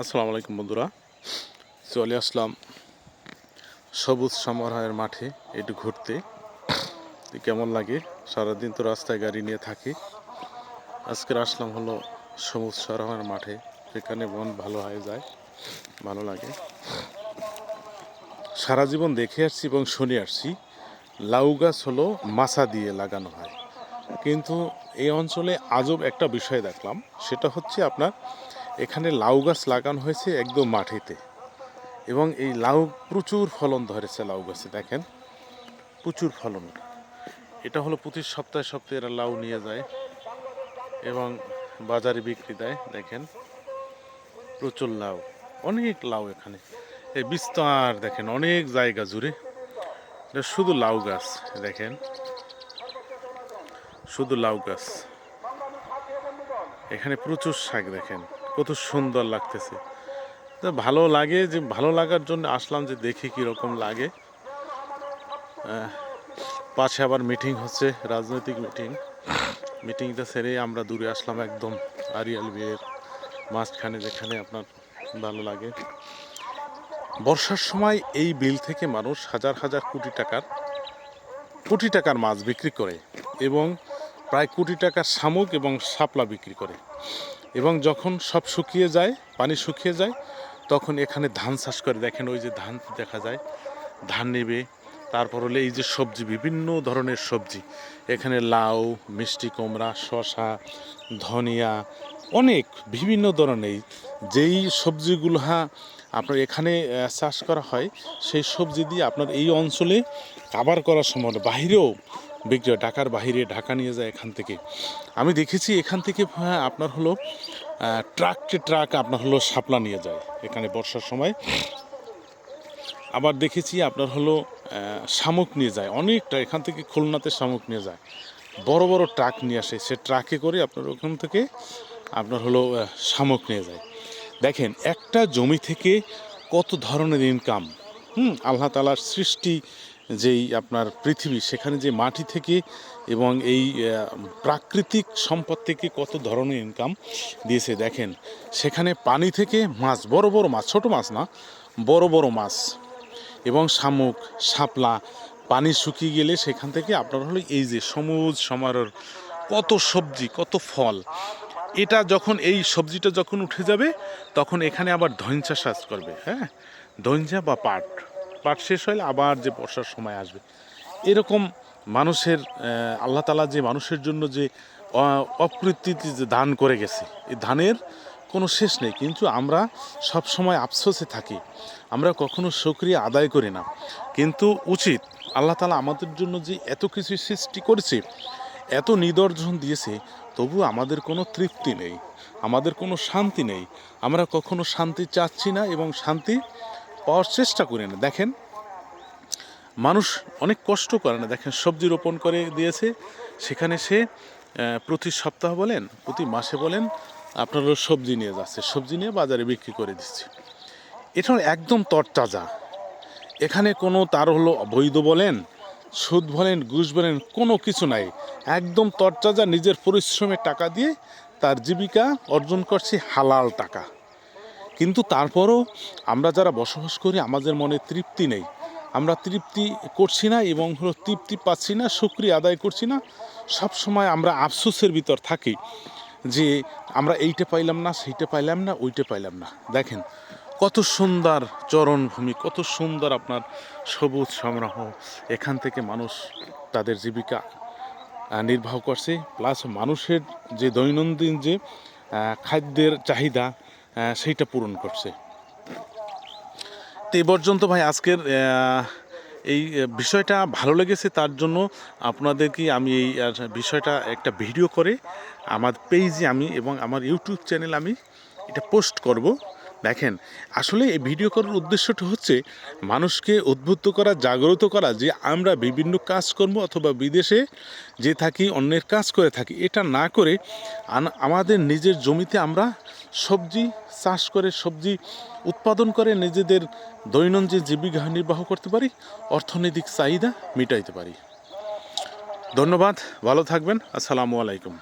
আসসালামু আলাইকুম বন্ধুরা, চলে আসলাম সবুজ সমারোহের মাঠে একটু ঘুরতে। কেমন লাগে, সারাদিন তো রাস্তায় গাড়ি নিয়ে থাকি। আজকের আসলাম হলো সবুজ সমারোহের মাঠে, যেখানে মন ভালো হয়ে যায়, ভালো লাগে। সারা জীবন দেখে আসছি এবং শুনে আসছি লাউ গাছ হলো মাচা দিয়ে লাগানো হয়, কিন্তু এই অঞ্চলে আজব একটা বিষয় দেখলাম। সেটা হচ্ছে আপনার এখানে লাউ গাছ লাগানো হয়েছে একদম মাটিতে, এবং এই লাউ প্রচুর ফলন ধরেছে। লাউ গাছে দেখেন প্রচুর ফলন। এটা হলো প্রতি সপ্তাহে সপ্তাহে এরা লাউ নিয়ে যায় এবং বাজারে বিক্রি দেয়। দেখেন প্রচুর লাউ, অনেক লাউ এখানে, এই বিস্তার দেখেন অনেক জায়গা জুড়ে। এটা শুধু লাউ গাছ, দেখেন শুধু লাউ গাছ। এখানে প্রচুর শাক, দেখেন কত সুন্দর লাগতেছে। তো ভালো লাগে, যে ভালো লাগার জন্য আসলাম, যে দেখি কীরকম লাগে। পাশে আবার মিটিং হচ্ছে, রাজনৈতিক মিটিংটা সেরে আমরা দূরে আসলাম, একদম আরিয়াল বিয়ের মাঝখানে, যেখানে আপনার ভালো লাগে। বর্ষার সময় এই বিল থেকে মানুষ হাজার হাজার কোটি টাকার মাছ বিক্রি করে, এবং প্রায় কোটি টাকার শামুক এবং শাপলা বিক্রি করে। এবং যখন সব শুকিয়ে যায়, পানি শুকিয়ে যায়, তখন এখানে ধান চাষ করে। দেখেন ওই যে ধান দেখা যায়, ধান নেবে। তারপর হলে এই যে সবজি, বিভিন্ন ধরনের সবজি, এখানে লাউ, মিষ্টি কুমড়া, শসা, ধনিয়া, অনেক বিভিন্ন ধরনের যেই সবজিগুলো আপনার এখানে চাষ করা হয়, সেই সবজি দিয়ে আপনার এই অঞ্চলে কাভার করার সময় বাহিরেও বিক্রি হয়। ঢাকার বাহিরে, ঢাকা নিয়ে যায় এখান থেকে। আমি দেখেছি এখান থেকে আপনার হলো ট্রাক আপনার হলো শাপলা নিয়ে যায় এখানে বর্ষার সময়। আবার দেখেছি আপনার হলো শামুক নিয়ে যায় অনেকটা, এখান থেকে খুলনাতে শামুক নিয়ে যায়, বড় বড় ট্রাক নিয়ে আসে। সে ট্রাকে করে আপনার ওখান থেকে আপনার হলো শামুক নিয়ে যায়। দেখেন একটা জমি থেকে কত ধরনের ইনকাম। আল্লাহ তাআলার সৃষ্টি যেই আপনার পৃথিবী, সেখানে যে মাটি থেকে এবং এই প্রাকৃতিক সম্পদ থেকে কত ধরনের ইনকাম দিয়েছে। দেখেন সেখানে পানি থেকে মাছ, বড় বড় মাছ, ছোট মাছ না, বড় বড় মাছ এবং শামুক, শাপলা, পানি শুকিয়ে গেলে সেখান থেকে আপনার হলো এই যে সবুজ সমারোহ, কত সবজি, কত ফল। এটা যখন এই সবজিটা যখন উঠে যাবে, তখন এখানে আবার ধইঞ্চা চাষ করবে। ধইঞ্চা বা পাট শেষ হলে আবার যে বর্ষার সময় আসবে, এরকম মানুষের আল্লাহ তাআলা যে মানুষের জন্য যে অপ্রীতিতে যে দান করে গেছে, এই ধানের কোনো শেষ নেই। কিন্তু আমরা সব সময় আফসোসে থাকি, আমরা কখনো শুকরিয়া আদায় করি না। কিন্তু উচিত, আল্লাহ তাআলা আমাদের জন্য যে এত কিছু সৃষ্টি করেছে, এত নিদর্শন দিয়েছে, তবু আমাদের কোনো তৃপ্তি নেই, আমাদের কোনো শান্তি নেই। আমরা কখনো শান্তি চাচ্ছি না এবং শান্তি পাওয়ার চেষ্টা করি না। দেখেন মানুষ অনেক কষ্ট করে না, দেখেন সবজি রোপণ করে দিয়েছে, সেখানে সে প্রতি সপ্তাহ বলেন, প্রতি মাসে বলেন, আপনার সবজি নিয়ে যাচ্ছে, সবজি নিয়ে বাজারে বিক্রি করে দিচ্ছে। এটা একদম তরতাজা। এখানে কোনো তার হলো অবৈধ বলেন, সুদ বলেন, ঘুষ বলেন, কোনো কিছু নাই। একদম তরতাজা, নিজের পরিশ্রমের টাকা দিয়ে তার জীবিকা অর্জন করছে, হালাল টাকা। কিন্তু তারপরও আমরা যারা বসবাস করি, আমাদের মনে তৃপ্তি নেই, আমরা তৃপ্তি করছি না এবং হলো তৃপ্তি পাচ্ছি না, শুকরিয়া আদায় করছি না। সব সময় আমরা আফসোসের ভিতর থাকি যে আমরা এইটা পাইলাম না, সেইটা পাইলাম না, ওইটা পাইলাম না। দেখেন কত সুন্দর চরণভূমি, কত সুন্দর আপনার সবুজ সমারোহ। এখান থেকে মানুষ তাদের জীবিকা নির্বাহ করছে, প্লাস মানুষের যে দৈনন্দিন যে খাদ্যের চাহিদা, সেইটা পূরণ করছে। তো এই পর্যন্ত ভাই আজকের এই বিষয়টা ভালো লেগেছে, তার জন্য আপনাদেরকে আমি এই বিষয়টা একটা ভিডিও করে আমার পেজে আমি এবং আমার ইউটিউব চ্যানেল আমি এটা পোস্ট করব। দেখেন আসলে এই ভিডিও করার উদ্দেশ্যটা হচ্ছে মানুষকে উদ্বুদ্ধ করা, জাগ্রত করা, যে আমরা বিভিন্ন কাজকর্ম অথবা বিদেশে যে থাকি, অন্যের কাজ করে থাকি, এটা না করে আমাদের নিজের জমিতে আমরা সবজি চাষ করে, সবজি উৎপাদন করে নিজেদের দৈনন্দিন জীবিকা নির্বাহ করতে পারি, অর্থনৈতিক চাহিদা মিটাইতে পারি। ধন্যবাদ, ভালো থাকবেন। আসসালামু আলাইকুম।